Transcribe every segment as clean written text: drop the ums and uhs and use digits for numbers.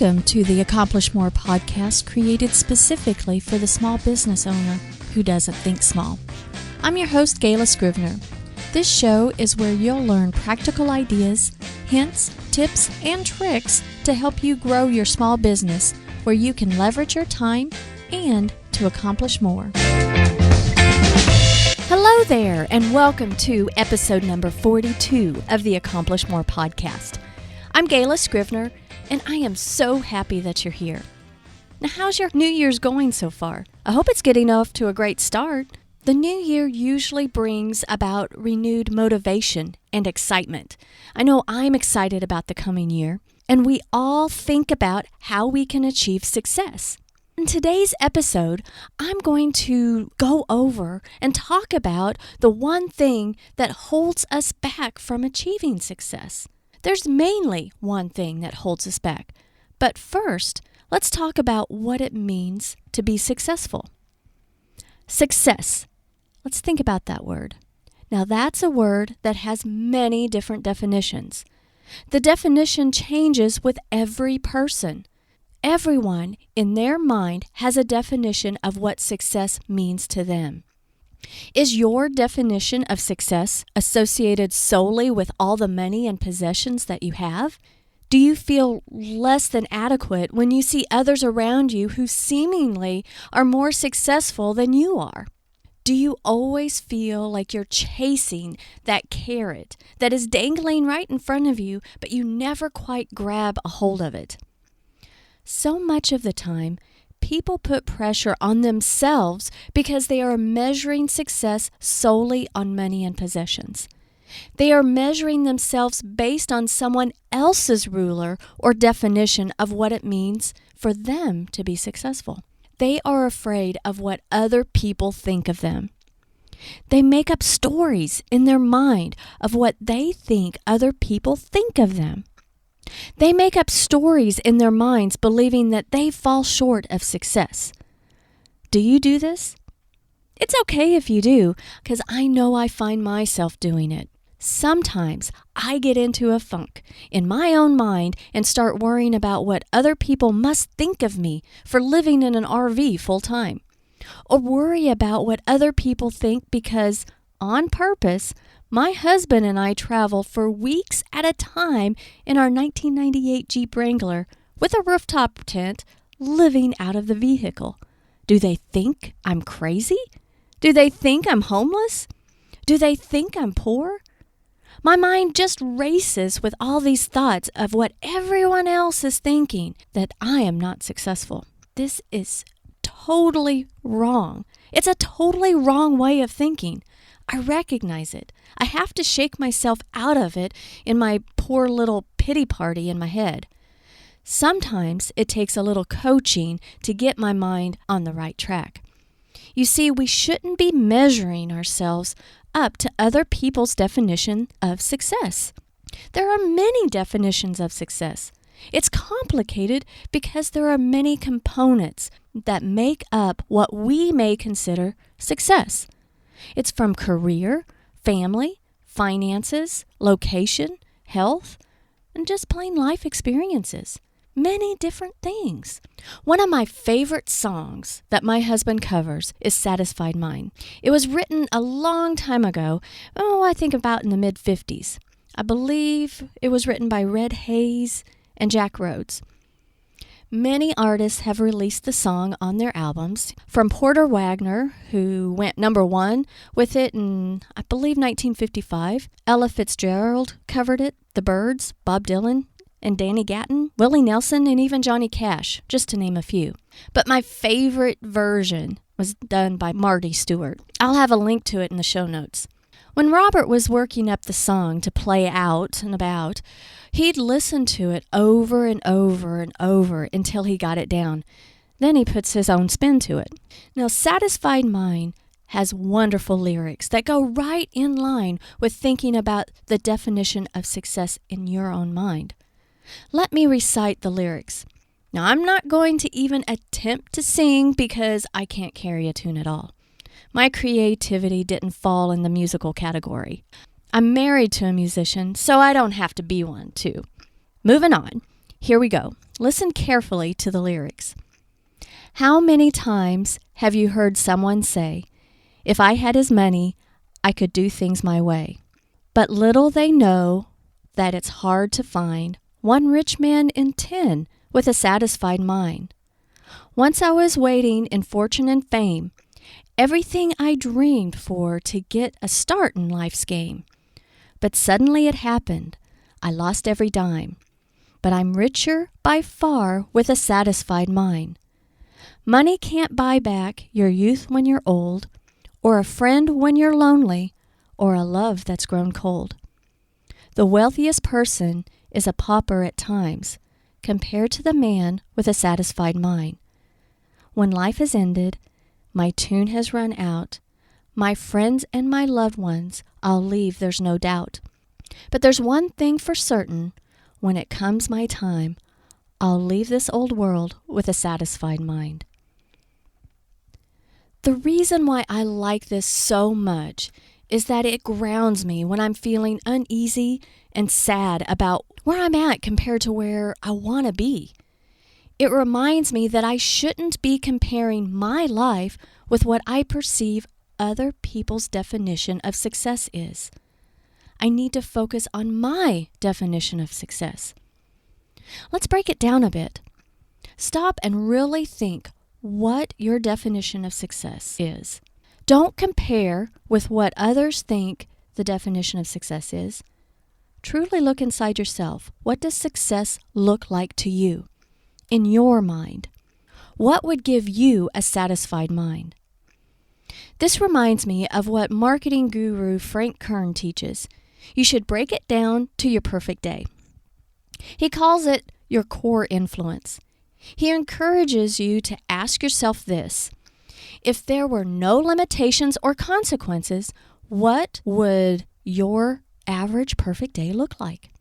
Welcome to the Accomplish More podcast, created specifically for the small business owner who doesn't think small. I'm your host, Gayla Scrivener. This show is where you'll learn practical ideas, hints, tips, and tricks to help you grow your small business where you can leverage your time and to accomplish more. Hello there, and welcome to episode number 42 of the Accomplish More podcast. I'm Gayla Scrivener, and I am so happy that you're here. Now, how's your New Year's going so far? I hope it's getting off to a great start. The new year usually brings about renewed motivation and excitement. I know I'm excited about the coming year, and we all think about how we can achieve success. In today's episode, I'm going to go over and talk about the one thing that holds us back from achieving success. There's mainly one thing that holds us back. But first, let's talk about what it means to be successful. Success. Let's think about that word. Now, that's a word that has many different definitions. The definition changes with every person. Everyone in their mind has a definition of what success means to them. Is your definition of success associated solely with all the money and possessions that you have? Do you feel less than adequate when you see others around you who seemingly are more successful than you are? Do you always feel like you're chasing that carrot that is dangling right in front of you, but you never quite grab a hold of it? So much of the time, people put pressure on themselves because they are measuring success solely on money and possessions. They are measuring themselves based on someone else's ruler or definition of what it means for them to be successful. They are afraid of what other people think of them. They make up stories in their mind of what they think other people think of them. They make up stories in their minds believing that they fall short of success. Do you do this? It's okay if you do, because I know I find myself doing it. Sometimes I get into a funk in my own mind and start worrying about what other people must think of me for living in an RV full time, or worry about what other people think because, on purpose, my husband and I travel for weeks at a time in our 1998 Jeep Wrangler with a rooftop tent, living out of the vehicle. Do they think I'm crazy? Do they think I'm homeless? Do they think I'm poor? My mind just races with all these thoughts of what everyone else is thinking, that I am not successful. This is totally wrong. It's a totally wrong way of thinking. I recognize it. I have to shake myself out of it in my poor little pity party in my head. Sometimes it takes a little coaching to get my mind on the right track. You see, we shouldn't be measuring ourselves up to other people's definition of success. There are many definitions of success. It's complicated because there are many components that make up what we may consider success. It's from career, family, finances, location, health, and just plain life experiences. Many different things. One of my favorite songs that my husband covers is Satisfied Mind. It was written a long time ago, I think about in the mid-50s. I believe it was written by Red Hayes and Jack Rhodes. Many artists have released the song on their albums, from Porter Wagoner, who went number one with it in, I believe, 1955. Ella Fitzgerald covered it, The Byrds, Bob Dylan, and Danny Gatton, Willie Nelson, and even Johnny Cash, just to name a few. But my favorite version was done by Marty Stewart. I'll have a link to it in the show notes. When Robert was working up the song to play out and about, he'd listen to it over and over and over until he got it down. Then he puts his own spin to it. Now, Satisfied Mind has wonderful lyrics that go right in line with thinking about the definition of success in your own mind. Let me recite the lyrics. Now, I'm not going to even attempt to sing because I can't carry a tune at all. My creativity didn't fall in the musical category. I'm married to a musician, so I don't have to be one, too. Moving on. Here we go. Listen carefully to the lyrics. How many times have you heard someone say, "If I had his money, I could do things my way"? But little they know that it's hard to find one rich man in 10 with a satisfied mind. Once I was waiting in fortune and fame, everything I dreamed for to get a start in life's game. But suddenly it happened. I lost every dime. But I'm richer by far with a satisfied mind. Money can't buy back your youth when you're old, or a friend when you're lonely, or a love that's grown cold. The wealthiest person is a pauper at times, compared to the man with a satisfied mind. When life has ended, my tune has run out, my friends and my loved ones I'll leave, there's no doubt. But there's one thing for certain, when it comes my time, I'll leave this old world with a satisfied mind. The reason why I like this so much is that it grounds me when I'm feeling uneasy and sad about where I'm at compared to where I want to be. It reminds me that I shouldn't be comparing my life with what I perceive other people's definition of success is. I need to focus on my definition of success. Let's break it down a bit. Stop and really think what your definition of success is. Don't compare with what others think the definition of success is. Truly look inside yourself. What does success look like to you, in your mind? What would give you a satisfied mind? This reminds me of what marketing guru Frank Kern teaches. You should break it down to your perfect day. He calls it your core influence. He encourages you to ask yourself this: if there were no limitations or consequences, what would your average perfect day look like?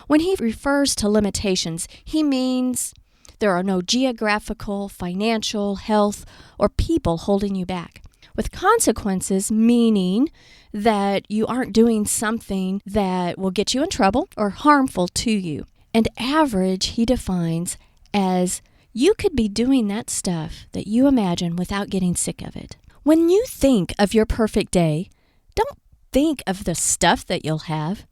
When he refers to limitations, he means there are no geographical, financial, health, or people holding you back. With consequences, meaning that you aren't doing something that will get you in trouble or harmful to you. And average, he defines as you could be doing that stuff that you imagine without getting sick of it. When you think of your perfect day, don't think of the stuff that you'll have.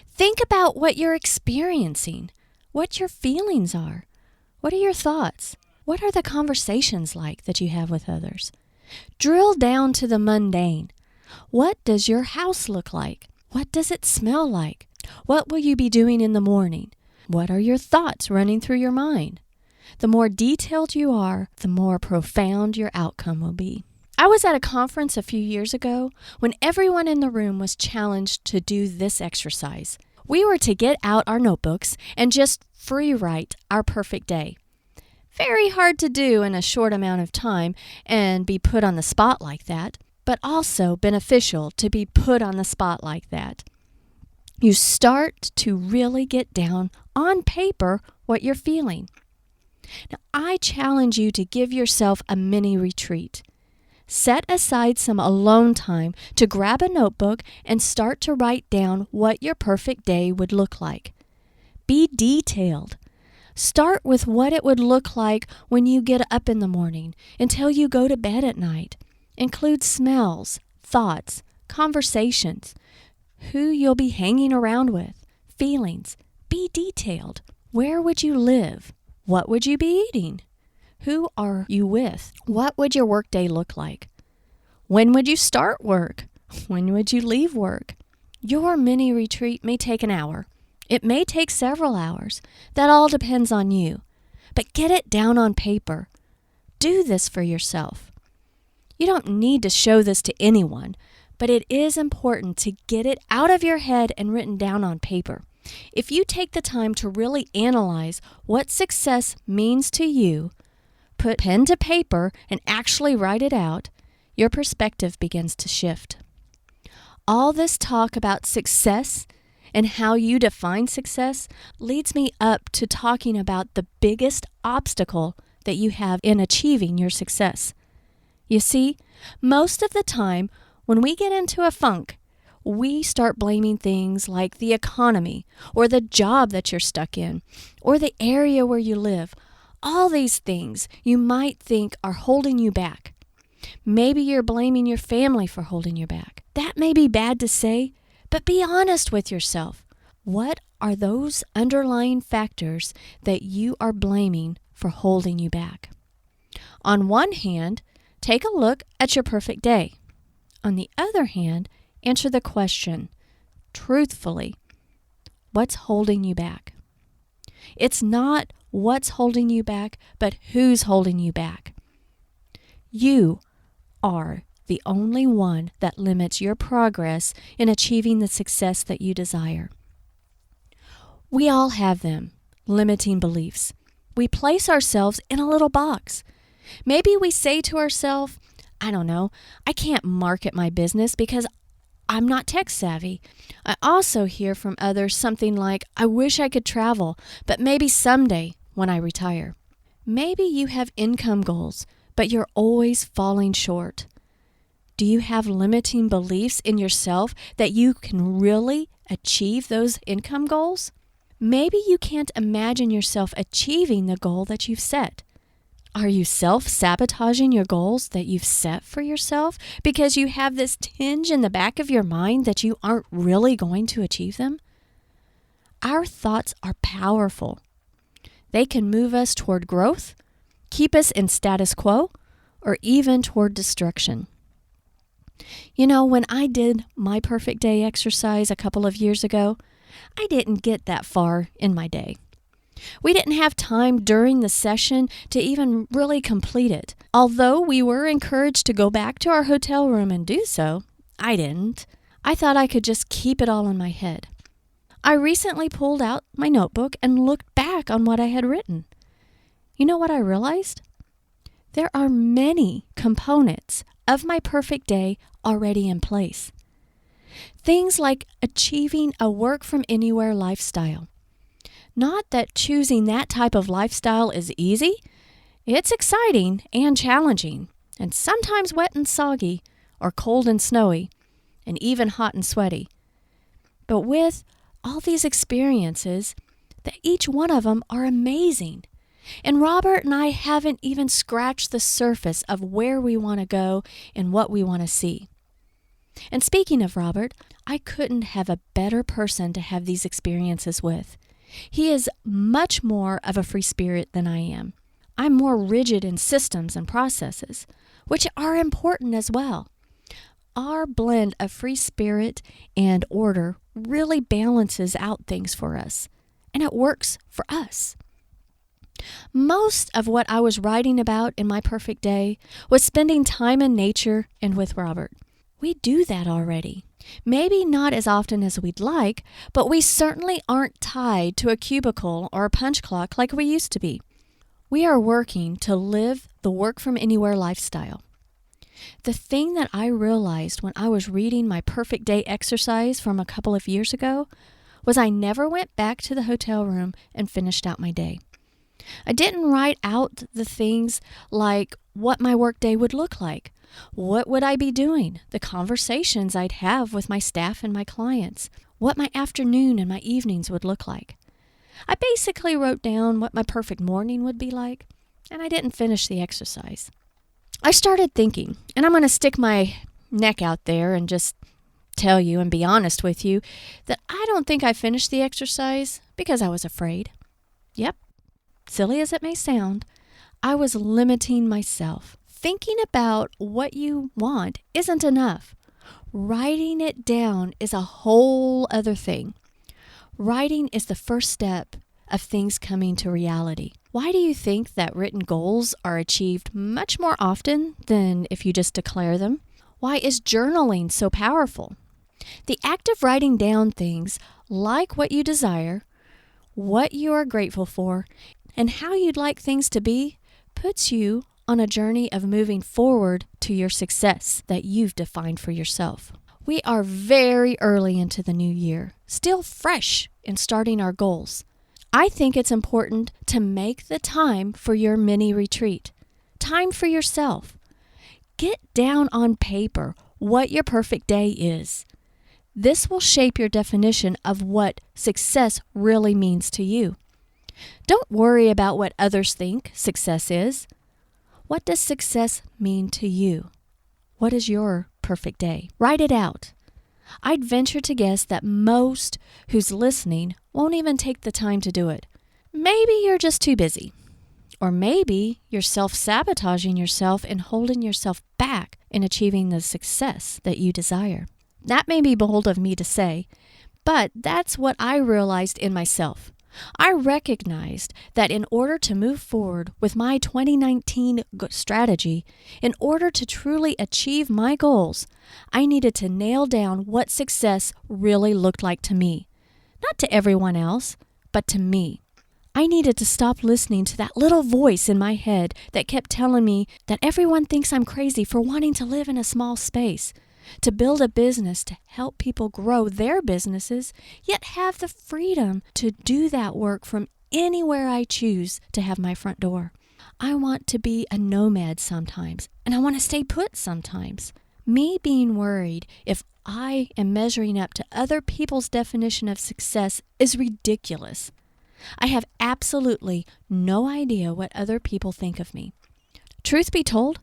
Think about what you're experiencing, what your feelings are. What are your thoughts? What are the conversations like that you have with others? Drill down to the mundane. What does your house look like? What does it smell like? What will you be doing in the morning? What are your thoughts running through your mind? The more detailed you are, the more profound your outcome will be. I was at a conference a few years ago when everyone in the room was challenged to do this exercise. We were to get out our notebooks and just free write our perfect day. Very hard to do in a short amount of time and be put on the spot like that, but also beneficial to be put on the spot like that. You start to really get down on paper what you're feeling. Now, I challenge you to give yourself a mini retreat. Set aside some alone time to grab a notebook and start to write down what your perfect day would look like. Be detailed. Start with what it would look like when you get up in the morning until you go to bed at night. Include smells, thoughts, conversations, who you'll be hanging around with, feelings. Be detailed. Where would you live? What would you be eating? Who are you with? What would your workday look like? When would you start work? When would you leave work? Your mini retreat may take an hour. It may take several hours. That all depends on you. But get it down on paper. Do this for yourself. You don't need to show this to anyone, but it is important to get it out of your head and written down on paper. If you take the time to really analyze what success means to you, put pen to paper and actually write it out, your perspective begins to shift. All this talk about success and how you define success leads me up to talking about the biggest obstacle that you have in achieving your success. You see, most of the time when we get into a funk, we start blaming things like the economy or the job that you're stuck in or the area where you live. All these things you might think are holding you back. Maybe you're blaming your family for holding you back. That may be bad to say, but be honest with yourself. What are those underlying factors that you are blaming for holding you back? On one hand, take a look at your perfect day. On the other hand, answer the question, truthfully, what's holding you back? It's not what's holding you back, but who's holding you back. You are the only one that limits your progress in achieving the success that you desire. We all have them, limiting beliefs. We place ourselves in a little box. Maybe we say to ourselves, I can't market my business because I'm not tech savvy. I also hear from others something like, I wish I could travel, but maybe someday when I retire. Maybe you have income goals, but you're always falling short. Do you have limiting beliefs in yourself that you can really achieve those income goals? Maybe you can't imagine yourself achieving the goal that you've set. Are you self-sabotaging your goals that you've set for yourself because you have this tinge in the back of your mind that you aren't really going to achieve them? Our thoughts are powerful. They can move us toward growth, keep us in status quo, or even toward destruction. When I did my perfect day exercise a couple of years ago, I didn't get that far in my day. We didn't have time during the session to even really complete it. Although we were encouraged to go back to our hotel room and do so, I didn't. I thought I could just keep it all in my head. I recently pulled out my notebook and looked back on what I had written. You know what I realized? There are many components of my perfect day already in place. Things like achieving a work-from-anywhere lifestyle. Not that choosing that type of lifestyle is easy. It's exciting and challenging, and sometimes wet and soggy, or cold and snowy, and even hot and sweaty. But with all these experiences, that each one of them are amazing. And Robert and I haven't even scratched the surface of where we want to go and what we want to see. And speaking of Robert, I couldn't have a better person to have these experiences with. He is much more of a free spirit than I am. I'm more rigid in systems and processes, which are important as well. Our blend of free spirit and order really balances out things for us, and it works for us. Most of what I was writing about in my perfect day was spending time in nature and with Robert. We do that already. Maybe not as often as we'd like, but we certainly aren't tied to a cubicle or a punch clock like we used to be. We are working to live the work-from-anywhere lifestyle. The thing that I realized when I was reading my perfect day exercise from a couple of years ago was I never went back to the hotel room and finished out my day. I didn't write out the things like what my workday would look like. What would I be doing? The conversations I'd have with my staff and my clients. What my afternoon and my evenings would look like. I basically wrote down what my perfect morning would be like, and I didn't finish the exercise. I started thinking, and I'm going to stick my neck out there and just tell you and be honest with you, that I don't think I finished the exercise because I was afraid. Yep, silly as it may sound, I was limiting myself. Thinking about what you want isn't enough. Writing it down is a whole other thing. Writing is the first step of things coming to reality. Why do you think that written goals are achieved much more often than if you just declare them? Why is journaling so powerful? The act of writing down things like what you desire, what you are grateful for, and how you'd like things to be puts you on a journey of moving forward to your success that you've defined for yourself. We are very early into the new year, still fresh in starting our goals. I think it's important to make the time for your mini retreat, time for yourself. Get down on paper what your perfect day is. This will shape your definition of what success really means to you. Don't worry about what others think success is. What does success mean to you? What is your perfect day? Write it out. I'd venture to guess that most who's listening won't even take the time to do it. Maybe you're just too busy. Or maybe you're self-sabotaging yourself and holding yourself back in achieving the success that you desire. That may be bold of me to say, but that's what I realized in myself. I recognized that in order to move forward with my 2019 strategy, in order to truly achieve my goals, I needed to nail down what success really looked like to me. Not to everyone else, but to me. I needed to stop listening to that little voice in my head that kept telling me that everyone thinks I'm crazy for wanting to live in a small space, to build a business to help people grow their businesses, yet have the freedom to do that work from anywhere I choose to have my front door. I want to be a nomad sometimes, and I want to stay put sometimes. Me being worried if I am measuring up to other people's definition of success is ridiculous. I have absolutely no idea what other people think of me. Truth be told,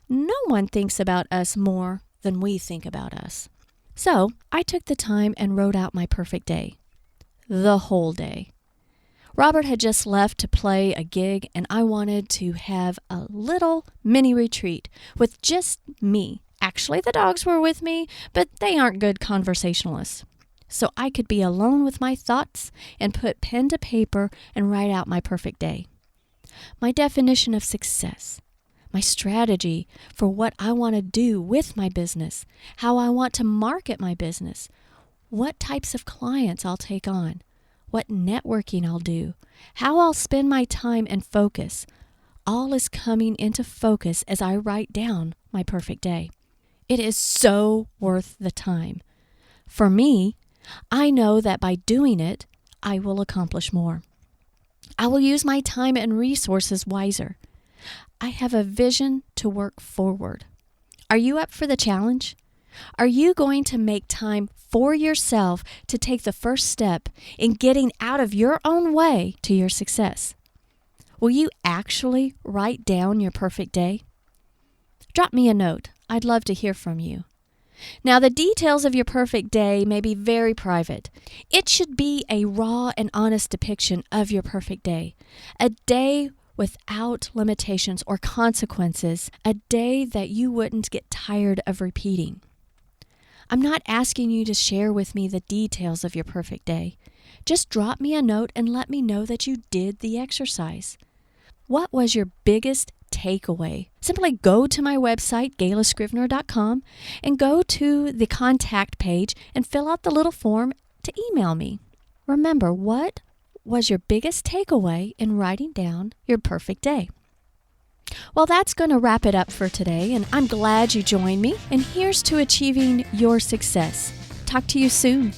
no one thinks about us more than we think about us. So I took the time and wrote out my perfect day. The whole day. Robert had just left to play a gig, and I wanted to have a little mini retreat with just me. Actually, the dogs were with me, but they aren't good conversationalists. So I could be alone with my thoughts and put pen to paper and write out my perfect day. My definition of success. My strategy for what I want to do with my business, how I want to market my business, what types of clients I'll take on, what networking I'll do, how I'll spend my time and focus. All is coming into focus as I write down my perfect day. It is so worth the time. For me, I know that by doing it, I will accomplish more. I will use my time and resources wiser. I have a vision to work forward. Are you up for the challenge? Are you going to make time for yourself to take the first step in getting out of your own way to your success? Will you actually write down your perfect day? Drop me a note. I'd love to hear from you. Now, the details of your perfect day may be very private. It should be a raw and honest depiction of your perfect day. A day without limitations or consequences, a day that you wouldn't get tired of repeating. I'm not asking you to share with me the details of your perfect day. Just drop me a note and let me know that you did the exercise. What was your biggest takeaway? Simply go to my website, GaylaScrivener.com, and go to the contact page and fill out the little form to email me. Remember, what was your biggest takeaway in writing down your perfect day? Well, that's going to wrap it up for today, and I'm glad you joined me. And here's to achieving your success. Talk to you soon.